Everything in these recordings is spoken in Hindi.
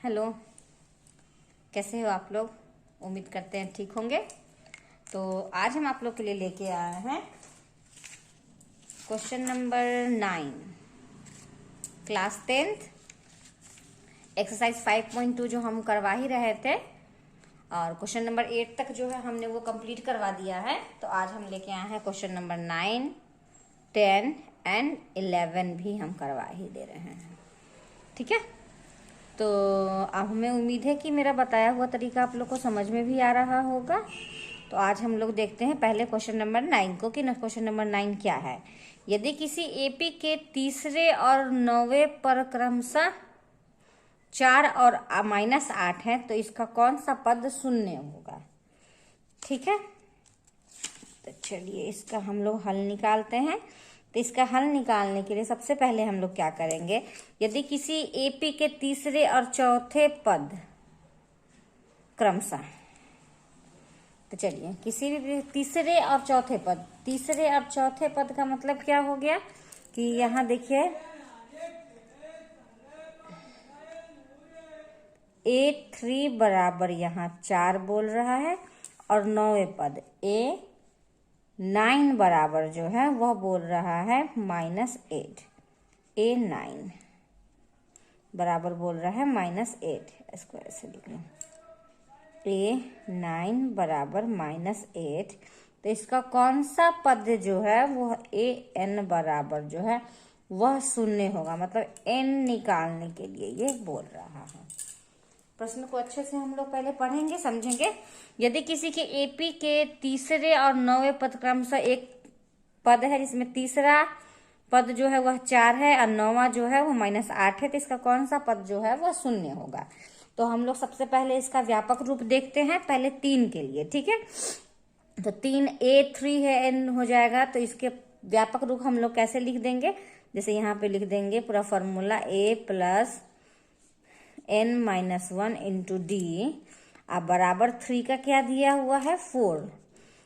हेलो, कैसे हो आप लोग। उम्मीद करते हैं ठीक होंगे। तो आज हम आप लोग के लिए लेके आए हैं question number 9, class 10th exercise 5.2 जो हम करवा ही रहे थे, और क्वेश्चन नंबर 8 तक जो है हमने वो कंप्लीट करवा दिया है। तो आज हम लेके आए हैं क्वेश्चन नंबर 9, 10 एंड 11 भी हम करवा ही दे रहे हैं। ठीक है, तो अब हमें उम्मीद है कि मेरा बताया हुआ तरीका आप लोग को समझ में भी आ रहा होगा। तो आज हम लोग देखते हैं पहले क्वेश्चन नंबर 9 को कि क्वेश्चन नंबर 9 क्या है। यदि किसी एपी के तीसरे और 9वें पर क्रमशः 4 और -8 है तो इसका कौन सा पद शून्य होगा। ठीक है, तो चलिए इसका हम लोग हल निकालते हैं। तो इसका हल निकालने के लिए सबसे पहले हम लोग क्या करेंगे, यदि किसी एपी के तीसरे और चौथे पद क्रमशः, तो चलिए किसी भी तीसरे और चौथे पद, तीसरे और चौथे पद का मतलब क्या हो गया कि यहाँ देखिए A3 बराबर यहाँ 4 बोल रहा है, और 9वें पद A9 बराबर जो है वह बोल रहा है -8। A9 बराबर बोल रहा है -8। इसको ऐसे लिख लो, A9 बराबर -8। तो इसका कौन सा पद जो है वह AN बराबर जो है वह शून्य होगा। मतलब N निकालने के लिए ये बोल रहा है। प्रश्न को अच्छे से हम लोग पहले पढ़ेंगे, समझेंगे। यदि किसी के एपी के तीसरे और 9वें पद क्रमशः एक पद है जिसमें तीसरा पद जो है वह 4 है और 9वां जो है वह -8 है, तो इसका कौन सा पद जो है वह शून्य होगा। तो हम लोग सबसे पहले इसका व्यापक रूप देखते हैं, पहले 3 के लिए। ठीक है, तो 3 A3 है, N हो जाएगा। तो इसके व्यापक रूप हम लोग कैसे लिख देंगे, जैसे यहाँ पे लिख देंगे पूरा formula A + N-1 into D अब बराबर 3 का क्या दिया हुआ है 4।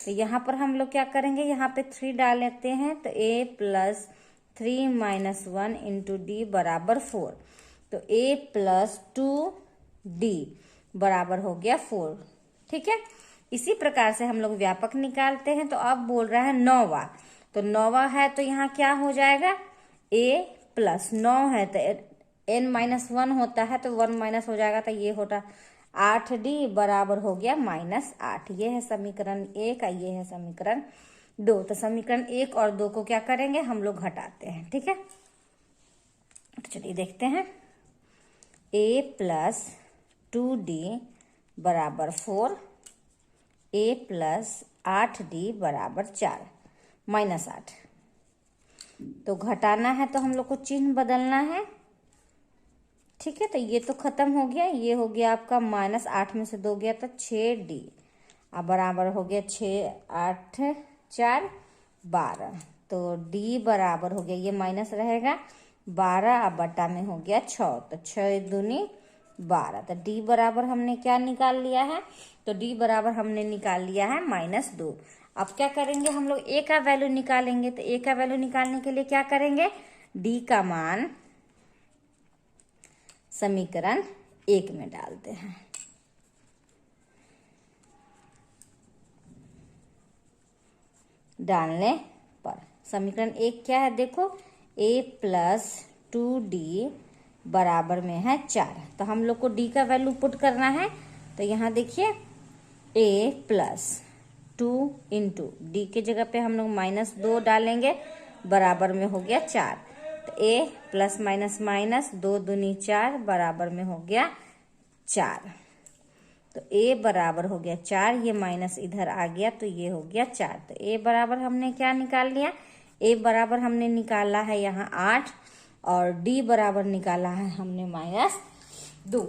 तो यहाँ पर हम लोग क्या करेंगे, यहाँ पे 3 डाल लेते हैं। तो A + 3 - 1 इंटू D बराबर 4। तो A + 2D बराबर हो गया 4। ठीक है, इसी प्रकार से हम लोग व्यापक निकालते हैं। तो अब बोल रहा है 9वां, तो 9वां है तो यहाँ क्या हो जाएगा A + 9 है तो N-1 होता है तो 1 माइनस हो जाएगा, तो ये होता 8D बराबर हो गया -8। ये है समीकरण 1 और ये है समीकरण 2। तो समीकरण 1 और 2 को क्या करेंगे हम लोग घटाते हैं। ठीक है, तो चलिए देखते हैं। A + 2D बराबर 4, A + 8D बराबर 4 -8। तो घटाना है तो हम लोग को चिन्ह बदलना है। ठीक है, तो ये तो खत्म हो गया, ये हो गया आपका -8 में से 2 गया तो 6D अब बराबर हो गया 6 8 4 12। तो D बराबर हो गया, ये माइनस रहेगा 12 अब बटा में हो गया 6, तो 6 दूनी 12। तो D बराबर हमने क्या निकाल लिया है, तो D बराबर हमने निकाल लिया है -2। अब क्या करेंगे हम लोग A का वैल्यू निकालेंगे। तो A का वैल्यू निकालने के लिए क्या करेंगे, D का मान समीकरण 1 में डालते हैं। डालने पर समीकरण 1 क्या है देखो, A + 2D बराबर में है 4। तो हम लोग को D का वैल्यू पुट करना है। तो यहाँ देखिए A + 2 इंटू D के जगह पे हम लोग -2 डालेंगे, बराबर में हो गया 4। तो A + 2 दूनी 4 बराबर में हो गया 4। तो A बराबर हो गया 4, ये माइनस इधर आ गया तो ये हो गया 4। तो A बराबर हमने क्या निकाल लिया, A बराबर हमने निकाला है यहाँ 8 और D बराबर निकाला है हमने -2।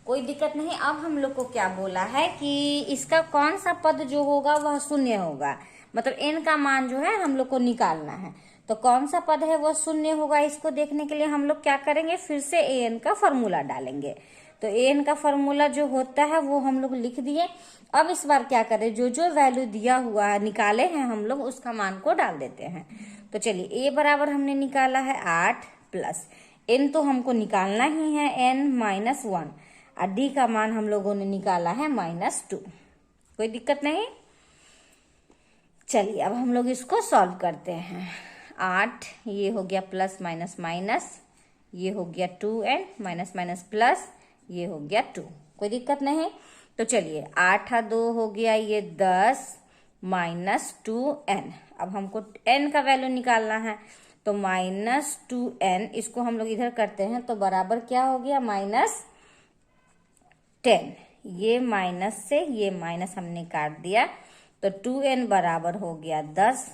कोई दिक्कत नहीं। अब हम लोग को क्या बोला है कि इसका कौन सा पद जो होगा वह शून्य होगा। मतलब N का मान जो है हम लोग को निकालना है, तो कौन सा पद है वह शून्य होगा। इसको देखने के लिए हम लोग क्या करेंगे, फिर से AN का फॉर्मूला डालेंगे। तो AN का फॉर्मूला जो होता है वो हम लोग लिख दिए। अब इस बार क्या करें, जो जो वैल्यू दिया हुआ है निकाले हैं हम लोग उसका मान को डाल देते हैं। तो चलिए A बराबर हमने निकाला है 8 + n तो हमको निकालना ही है n-1 और d का मान हम लोगों ने निकाला है -2। कोई दिक्कत नहीं। चलिए अब हम लोग इसको सॉल्व करते हैं। 8 ये हो गया प्लस माइनस माइनस, ये हो गया 2n माइनस माइनस प्लस, ये हो गया 2। कोई दिक्कत नहीं। तो चलिए 8 2 हो गया ये 10 माइनस 2n। अब हमको n का वैल्यू निकालना है तो -2n, इसको हम लोग इधर करते हैं तो बराबर क्या हो गया -10। ये माइनस से ये माइनस हमने काट दिया तो 2n बराबर हो गया 10,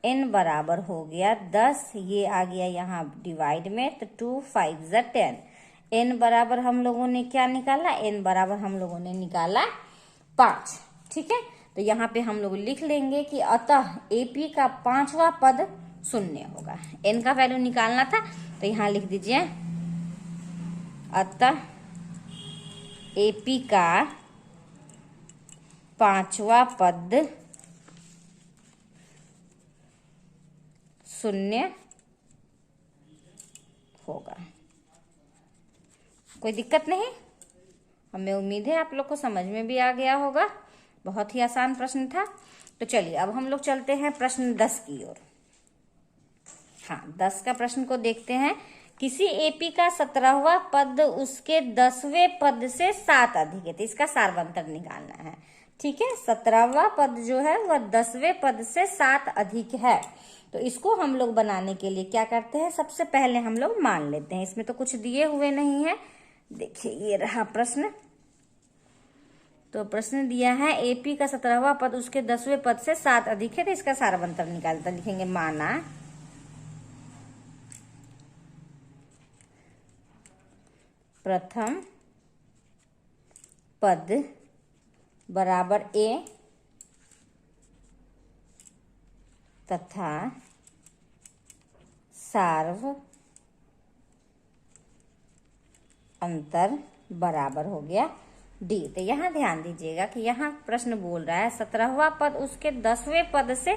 n बराबर हो गया 10, ये आ गया यहाँ डिवाइड में तो 2 5 10। n बराबर हम लोगों ने क्या निकाला, n बराबर हम लोगों ने निकाला 5। ठीक है, तो यहाँ पे हम लोग लिख लेंगे कि अतः AP का 5वां पद शून्य होगा। n का वैल्यू निकालना था तो यहाँ लिख दीजिए अतः AP का 5वां पद शून्य होगा। कोई दिक्कत नहीं। हमें उम्मीद है आप लोग को समझ में भी आ गया होगा। बहुत ही आसान प्रश्न था। तो चलिए अब हम लोग चलते हैं प्रश्न 10 की ओर। हाँ, 10 का प्रश्न को देखते हैं। किसी AP का 17वां पद उसके 10वें पद से 7 अधिक है, तो इसका सारवंतर निकालना है। ठीक है, 17वां पद जो है वह 10वें पद से 7 अधिक है। तो इसको हम लोग बनाने के लिए क्या करते हैं, सबसे पहले हम लोग मान लेते हैं। इसमें तो कुछ दिए हुए नहीं है। देखिए ये रहा प्रश्न। तो प्रश्न दिया है AP का 17वां पद उसके 10वें पद से 7 अधिक है, तो इसका सारवंतर निकालता। लिखेंगे माना प्रथम पद बराबर A तथा सार्व अंतर बराबर हो गया D। तो यहाँ ध्यान दीजिएगा कि यहाँ प्रश्न बोल रहा है 17वां पद उसके 10वें पद से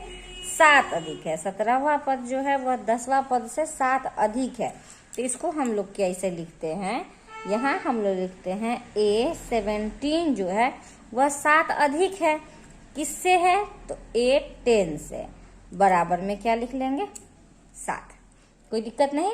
7 अधिक है। 17वां पद जो है वह 10वां पद से 7 अधिक है। तो इसको हम लोग कैसे लिखते हैं, यहाँ हम लोग लिखते हैं A17 जो है वह 7 अधिक है। किससे है, तो A10 से। बराबर में क्या लिख लेंगे 7। कोई दिक्कत नहीं।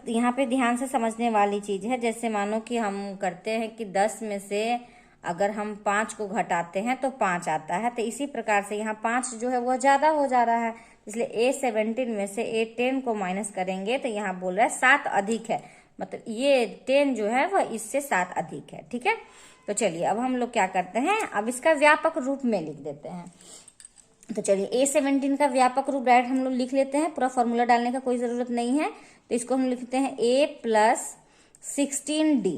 यहाँ पे ध्यान से समझने वाली चीज है। जैसे मानो कि हम करते हैं कि 10 में से अगर हम 5 को घटाते हैं तो 5 आता है, तो इसी प्रकार से यहाँ 5 जो है वह ज्यादा हो जा रहा है, इसलिए A17 में से A10 को माइनस करेंगे तो यहाँ बोल रहा है 7 अधिक है। मतलब ये 10 जो है वह इससे 7 अधिक है। ठीक है, तो चलिए अब हम लोग क्या करते हैं, अब इसका व्यापक रूप में लिख देते हैं। तो चलिए A17 का व्यापक रूप डायरेक्ट हम लोग लिख लेते हैं, पूरा फॉर्मूला डालने का कोई जरूरत नहीं है। तो इसको हम लिखते हैं A प्लस 16D।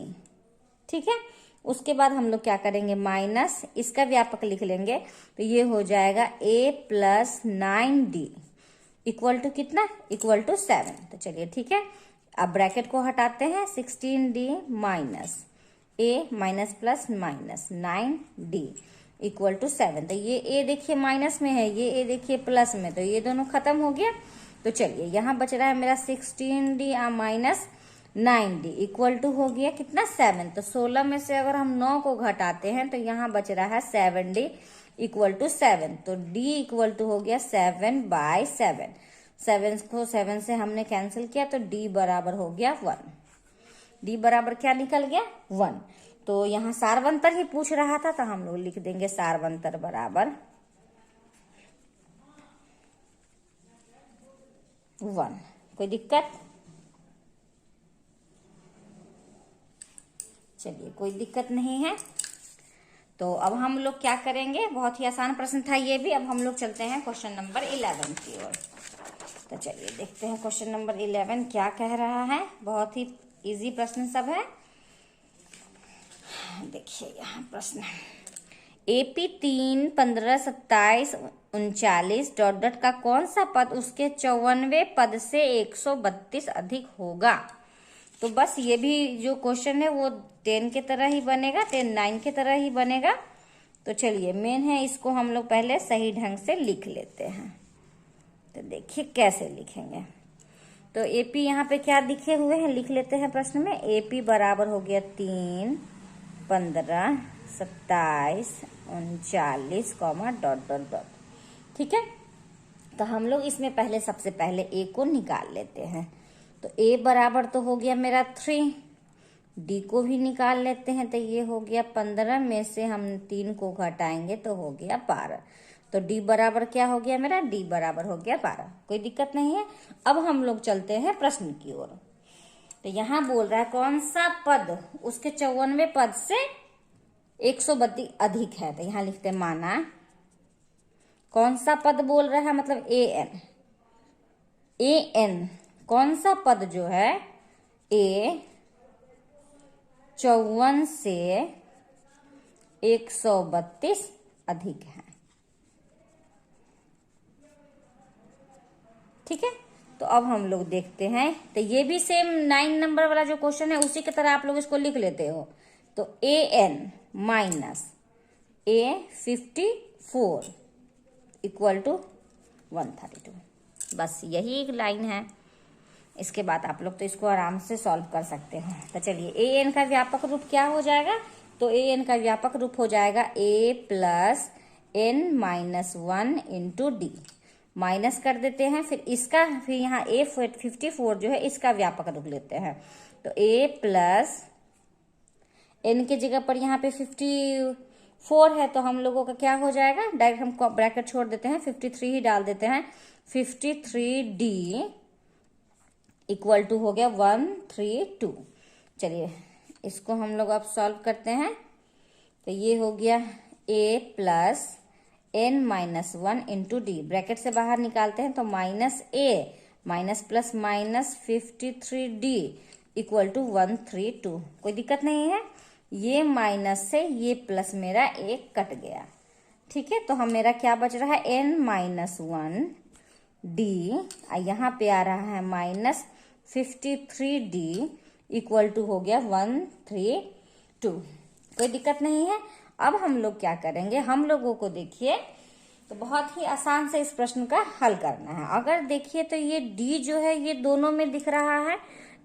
ठीक है, उसके बाद हम लोग क्या करेंगे, माइनस इसका व्यापक लिख लेंगे तो ये हो जाएगा A plus 9D equal to कितना, इक्वल टू 7। तो चलिए ठीक है, अब ब्रैकेट को हटाते हैं। 16D minus A minus plus minus 9D equal to 7। तो ये A देखिए माइनस में है, ये A देखिए प्लस में, तो ये दोनों खत्म हो गया। तो चलिए यहाँ बच रहा है मेरा 16D minus 9D equal to हो गया कितना, 7। तो 16 में से अगर हम 9 को घटाते हैं तो यहाँ बच रहा है 7D इक्वल टू 7। तो D इक्वल टू हो गया 7/7। 7 को 7 से हमने कैंसिल किया तो D बराबर हो गया 1। D बराबर क्या निकल गया, 1। तो यहाँ सारवंतर ही पूछ रहा था तो हम लोग लिख देंगे सारवंतर बराबर 1। कोई दिक्कत, चलिए कोई दिक्कत नहीं है। तो अब हम लोग क्या करेंगे, बहुत ही आसान प्रश्न था ये भी। अब हम लोग चलते हैं क्वेश्चन नंबर 11 की ओर। तो चलिए देखते हैं क्वेश्चन नंबर 11 क्या कह रहा है। बहुत ही इजी प्रश्न सब है। देखिए यहाँ प्रश्न, AP 3 15 27 39 डॉट डॉट का कौन सा पद उसके 54वें पद से 132 अधिक होगा। तो बस ये भी जो क्वेश्चन है वो 10 के तरह ही बनेगा, 10 9 के तरह ही बनेगा। तो चलिए मेन है, इसको हम लोग पहले सही ढंग से लिख लेते हैं। तो देखिए कैसे लिखेंगे। तो AP यहाँ पे क्या लिखे हुए हैं, लिख लेते हैं प्रश्न में। AP बराबर हो गया 3, 15, 27, 39, डॉट डॉट डॉट। ठीक है, तो हम लोग इसमें पहले सबसे पहले A को निकाल लेते हैं। तो A बराबर तो हो गया मेरा 3, D को भी निकाल लेते हैं। तो ये हो गया 15 में से हम 3 को घटाएंगे तो हो गया 12। तो D बराबर क्या हो गया मेरा, D बराबर हो गया 12। कोई दिक्कत नहीं है। अब हम लोग चलते हैं प्रश्न की ओर। तो यहाँ बोल रहा है कौन सा पद उसके 54वें पद से 132 अधिक है। तो यहाँ लिखते हैं माना कौन सा पद बोल रहा है, मतलब an कौन सा पद जो है A 54 से 132 अधिक है। ठीक है, तो अब हम लोग देखते हैं। तो ये भी सेम 9 नंबर वाला जो क्वेश्चन है उसी की तरह आप लोग इसको लिख लेते हो। तो an minus A54 equal to 132। बस यही एक लाइन है। इसके बाद आप लोग तो इसको आराम से सॉल्व कर सकते हैं। तो चलिए an का व्यापक रूप क्या हो जाएगा, तो an का व्यापक रूप हो जाएगा A plus n minus 1 into D. Minus कर देते हैं, फिर इसका, फिर यहाँ A54 जो है इसका व्यापक रूप लेते हैं। तो A प्लस n की जगह पर यहाँ पे 54 है, तो हम लोगों का क्या हो जाएगा, डायरेक्ट हम ब्रैकेट छोड़ देते हैं, 53 ही डाल देते हैं। 53D इक्वल टू हो गया 132। चलिए इसको हम लोग अब सॉल्व करते हैं। तो ये हो गया A plus n minus 1 into डी, ब्रैकेट से बाहर निकालते हैं तो minus A minus plus minus 53D equal to 132। कोई दिक्कत नहीं है। ये माइनस से ये प्लस मेरा एक कट गया। ठीक है, तो हम मेरा क्या बच रहा है, n माइनस 1D, यहाँ पे आ रहा है माइनस 53D इक्वल टू हो गया 132। कोई दिक्कत नहीं है। अब हम लोग क्या करेंगे, हम लोगों को देखिए तो बहुत ही आसान से इस प्रश्न का हल करना है। अगर देखिए तो ये D जो है ये दोनों में दिख रहा है।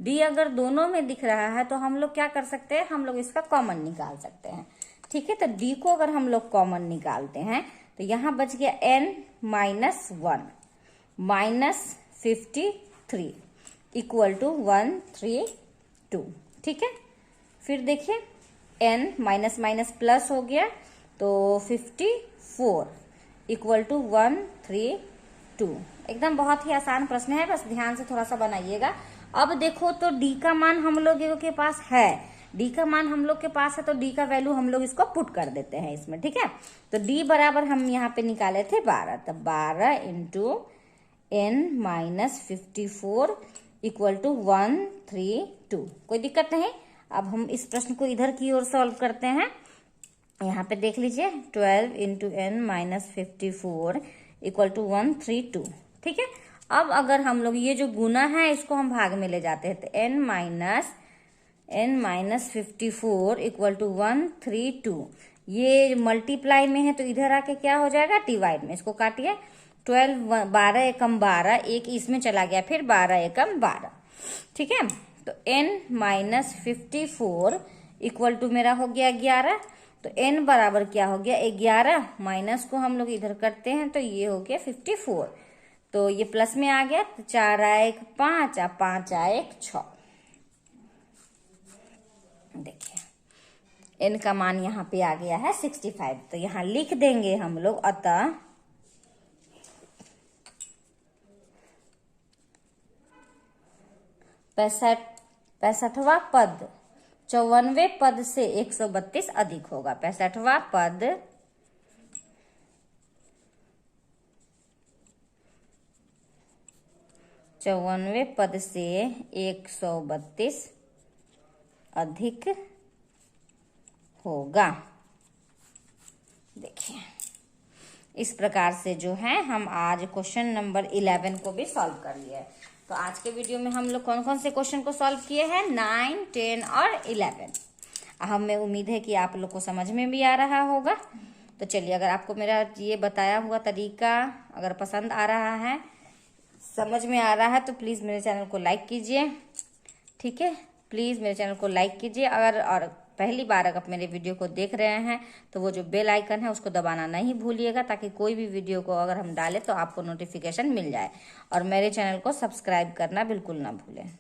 D अगर दोनों में दिख रहा है तो हम लोग क्या कर सकते हैं, हम लोग इसका कॉमन निकाल सकते हैं। ठीक है, तो D को अगर हम लोग कॉमन निकालते हैं तो यहाँ बच गया n minus 1 minus 53 equal to 132। ठीक है, फिर देखिए n माइनस माइनस प्लस हो गया तो 54 इक्वल टू 132। एकदम बहुत ही आसान प्रश्न है, बस ध्यान से थोड़ा सा बनाइएगा। अब देखो तो D का मान हम लोगों के पास है, D का मान हम लोग के पास है, तो D का वैल्यू हम लोग इसको पुट कर देते हैं इसमें। ठीक है, तो D बराबर हम यहाँ पे निकाले थे 12, तो 12 into n minus 54 equal to 132। कोई दिक्कत नहीं। अब हम इस प्रश्न को इधर की ओर सॉल्व करते हैं। यहाँ पे देख लीजिए 12 into n minus 54 equal to 132। ठीक है, अब अगर हम लोग ये जो गुना है इसको हम भाग में ले जाते हैं तो n माइनस 54 इक्वल टू 132, ये मल्टीप्लाई में है तो इधर आके क्या हो जाएगा, डिवाइड में। इसको काटिए, 12 एकम 12, एक इसमें चला गया, फिर 12 एकम 12। ठीक है, तो n माइनस 54 इक्वल टू मेरा हो गया 11। तो n बराबर क्या हो गया, 11, माइनस को हम लोग इधर करते हैं तो ये हो गया 54। तो ये प्लस में आ गया, तो 4 आए 1 5, 5 आए 1 6। देखिए n का मान यहाँ पे आ गया है 65। तो यहाँ लिख देंगे हम लोग, अतः पैंसठवां पद 54वें पद से 132 अधिक होगा। 65वां पद 54वें पद से 132 अधिक होगा। देखिए इस प्रकार से जो है हम आज क्वेश्चन नंबर 11 को भी सॉल्व कर लिए। तो आज के वीडियो में हम लोग कौन कौन से क्वेश्चन को सॉल्व किए हैं, 9, 10 और 11। हमें उम्मीद है कि आप लोग को समझ में भी आ रहा होगा। तो चलिए, अगर आपको मेरा ये बताया हुआ तरीका अगर पसंद आ रहा है, समझ में आ रहा है तो प्लीज़ मेरे चैनल को लाइक कीजिए, ठीक है। प्लीज़ मेरे चैनल को लाइक कीजिए। अगर और पहली बार अगर आप मेरे वीडियो को देख रहे हैं तो वो जो बेल आइकन है उसको दबाना नहीं भूलिएगा, ताकि कोई भी वीडियो को अगर हम डालें तो आपको नोटिफिकेशन मिल जाए। और मेरे चैनल को सब्सक्राइब करना बिल्कुल ना भूलें,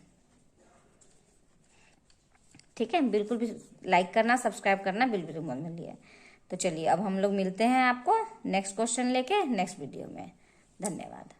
ठीक है। बिल्कुल भी लाइक करना, सब्सक्राइब करना बिल्कुल मत भूलिए। तो चलिए अब हम लोग मिलते हैं आपको नेक्स्ट क्वेश्चन लेके नेक्स्ट वीडियो में। धन्यवाद।